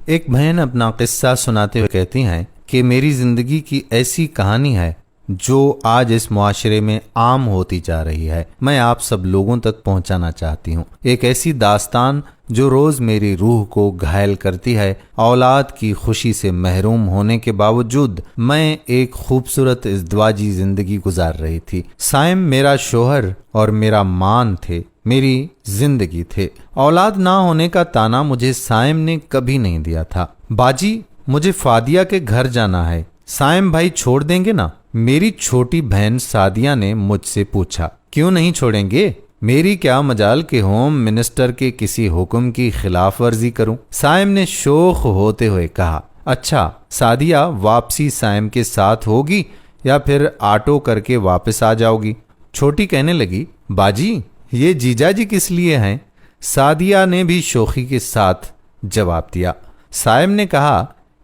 एक बहन अपना किस्सा सुनाते हुए कहती हैं कि मेरी जिंदगी की ऐसी कहानी है जो आज इस मुआशरे में आम होती जा रही है, मैं आप सब लोगों तक पहुंचाना चाहती हूं। एक ऐसी दास्तान जो रोज मेरी रूह को घायल करती है। औलाद की खुशी से महरूम होने के बावजूद मैं एक खूबसूरत इज़्दिवाजी जिंदगी गुजार रही थी। साइम मेरा शोहर और मेरा मान थे, मेरी जिंदगी थे। औलाद ना होने का ताना मुझे साइम ने कभी नहीं दिया था। बाजी, मुझे फादिया के घर जाना है, साइम भाई छोड़ देंगे ना? मेरी छोटी बहन सादिया ने मुझसे पूछा। क्यों नहीं छोड़ेंगे? मेरी क्या मजाल के होम मिनिस्टर के किसी हुक्म की खिलाफ वर्जी करूं? साइम ने शोख होते हुए कहा। अच्छा, सादिया वापसी साइम के साथ होगी या फिर ऑटो करके वापस आ जाओगी? छोटी कहने लगी, बाजी ये जीजाजी किस लिए हैं? सादिया ने भी शोखी के साथ जवाब दिया। साइम ने कहा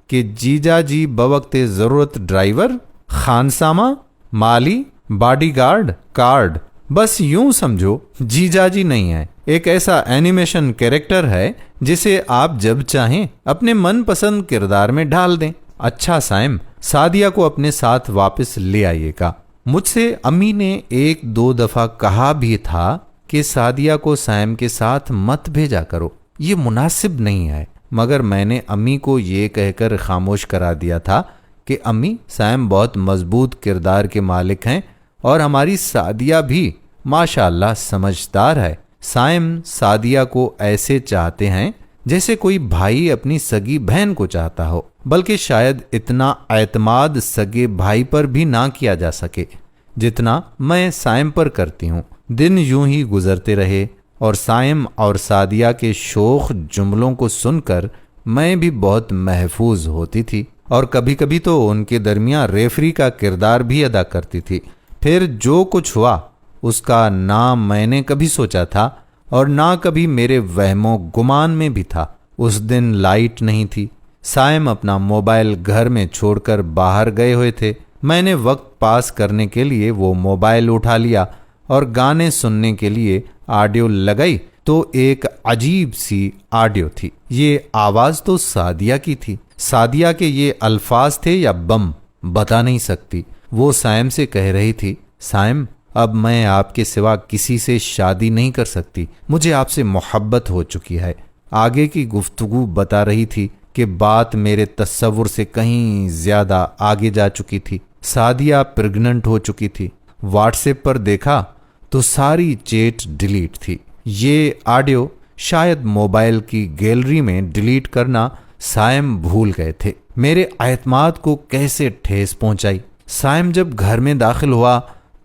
कि जीजाजी बवक्ते जरूरत ड्राइवर, खानसामा, माली, बॉडीगार्ड, कार्ड, बस यूं समझो जीजाजी नहीं है, एक ऐसा एनिमेशन कैरेक्टर है जिसे आप जब चाहें अपने मनपसंद किरदार में ढाल दें। अच्छा साइम, सादिया को अपने साथ वापस ले आइएगा। मुझसे अम्मी ने एक दो दफा कहा भी था कि सादिया को साइम के साथ मत भेजा करो, ये मुनासिब नहीं है, मगर मैंने अम्मी को ये कहकर खामोश करा दिया था कि अम्मी, साइम बहुत मजबूत किरदार के मालिक हैं और हमारी सादिया भी माशाअल्लाह समझदार है। साइम सादिया को ऐसे चाहते हैं जैसे कोई भाई अपनी सगी बहन को चाहता हो, बल्कि शायद इतना एतमाद सगे भाई पर भी ना किया जा सके जितना मैं साइम पर करती हूँ। दिन यूं ही गुजरते रहे और साइम और सादिया के शोख जुमलों को सुनकर मैं भी बहुत महफूज होती थी और कभी कभी तो उनके दरमियान रेफरी का किरदार भी अदा करती थी। फिर जो कुछ हुआ उसका ना मैंने कभी सोचा था और ना कभी मेरे वहमो गुमान में भी था। उस दिन लाइट नहीं थी। साइम अपना मोबाइल घर में छोड़कर बाहर गए हुए थे। मैंने वक्त पास करने के लिए वो मोबाइल उठा लिया और गाने सुनने के लिए ऑडियो लगाई तो एक अजीब सी ऑडियो थी। ये आवाज तो सादिया की थी। सादिया के ये अल्फाज थे या बम, बता नहीं सकती। वो साइम से कह रही थी, साइम अब मैं आपके सिवा किसी से शादी नहीं कर सकती, मुझे आपसे मोहब्बत हो चुकी है। आगे की गुफ्तगू बता रही थी कि बात मेरे तस्वुर से कहीं ज्यादा आगे जा चुकी थी। सादिया प्रेग्नेंट हो चुकी थी। व्हाट्सएप पर देखा तो सारी चैट डिलीट थी। ये ऑडियो शायद मोबाइल की गैलरी में डिलीट करना साइम भूल गए थे। मेरे एतमाद को कैसे ठेस पहुंचाई। साइम जब घर में दाखिल हुआ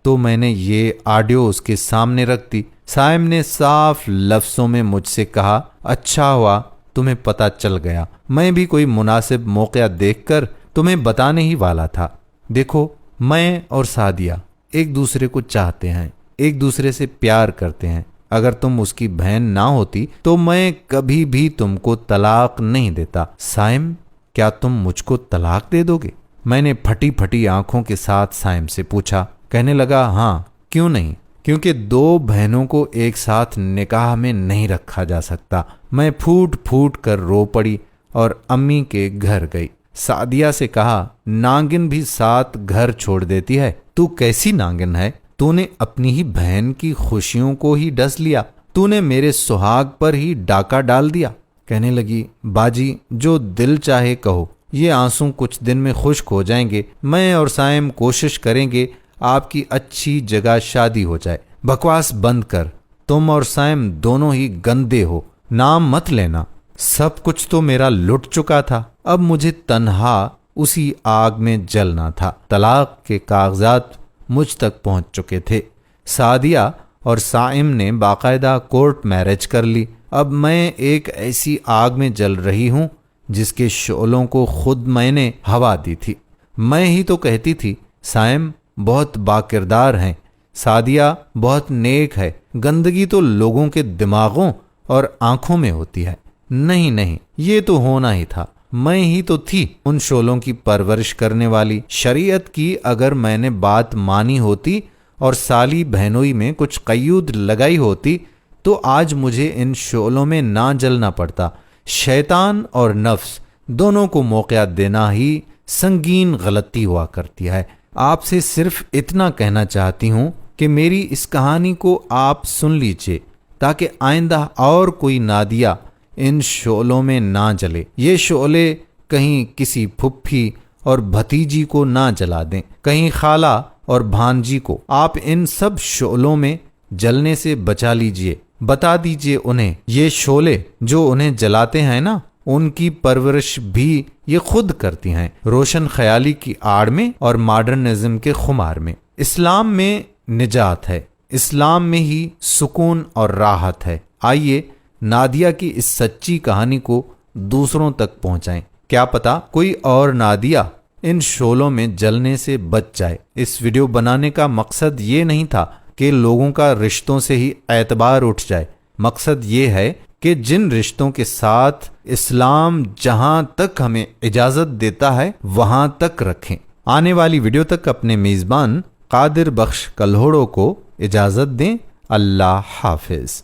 तो मैंने ये ऑडियो उसके सामने रख दी। साइम ने साफ लफ्जों में मुझसे कहा, अच्छा हुआ तुम्हें पता चल गया, मैं भी कोई मुनासिब मौका देखकर तुम्हें बताने ही वाला था। देखो, मैं और सादिया एक दूसरे को चाहते हैं, एक दूसरे से प्यार करते हैं। अगर तुम उसकी बहन ना होती तो मैं कभी भी तुमको तलाक नहीं देता। साइम, क्या तुम मुझको तलाक दे दोगे? मैंने फटी फटी आंखों के साथ साइम से पूछा। कहने लगा, हाँ, क्यों नहीं, क्योंकि दो बहनों को एक साथ निकाह में नहीं रखा जा सकता। मैं फूट फूट कर रो पड़ी और अम्मी के घर गई। सादिया से कहा, नागिन भी साथ घर छोड़ देती है। तू कैसी नागिन है? तूने अपनी ही बहन की खुशियों को ही डस लिया, तूने मेरे सुहाग पर ही डाका डाल दिया। कहने लगी, बाजी जो दिल चाहे कहो, ये आंसू कुछ दिन में खुश्क हो जाएंगे। मैं और साइम कोशिश करेंगे आपकी अच्छी जगह शादी हो जाए। बकवास बंद कर, तुम और साइम दोनों ही गंदे हो, नाम मत लेना। सब कुछ तो मेरा लुट चुका था, अब मुझे तन्हा उसी आग में जलना था। तलाक के कागजात मुझ तक पहुंच चुके थे। सादिया और साइम ने बाकायदा कोर्ट मैरिज कर ली। अब मैं एक ऐसी आग में जल रही हूं जिसके शोलों को खुद मैंने हवा दी थी। मैं ही तो कहती थी, साइम बहुत बाकिरदार हैं, सादिया बहुत नेक है, गंदगी तो लोगों के दिमागों और आंखों में होती है। नहीं नहीं, ये तो होना ही था। मैं ही तो थी उन शोलों की परवरिश करने वाली। शरीयत की अगर मैंने बात मानी होती और साली बहनोई में कुछ कयूद लगाई होती तो आज मुझे इन शोलों में ना जलना पड़ता। शैतान और नफ्स दोनों को मौका देना ही संगीन गलती हुआ करती है। आपसे सिर्फ इतना कहना चाहती हूं कि मेरी इस कहानी को आप सुन लीजिए ताकि आइंदा और कोई नादिया इन शोलों में ना जले। ये शोले कहीं किसी फुफ्फी और भतीजी को ना जला दें, कहीं खाला और भांजी को। आप इन सब शोलों में जलने से बचा लीजिए। बता दीजिए उन्हें ये शोले जो उन्हें जलाते हैं ना, उनकी परवरिश भी ये खुद करती हैं, रोशन ख्याली की आड़ में और मॉडर्निज्म के खुमार में। इस्लाम में निजात है, इस्लाम में ही सुकून और राहत है। आइए नादिया की इस सच्ची कहानी को दूसरों तक पहुंचाएं। क्या पता कोई और नादिया इन शोलों में जलने से बच जाए। इस वीडियो बनाने का मकसद ये नहीं था कि लोगों का रिश्तों से ही एतबार उठ जाए। मकसद ये है कि जिन रिश्तों के साथ इस्लाम जहां तक हमें इजाजत देता है वहां तक रखें। आने वाली वीडियो तक अपने मेजबान कादिर बख्श कल्होड़ो को इजाजत दें। अल्लाह हाफिज।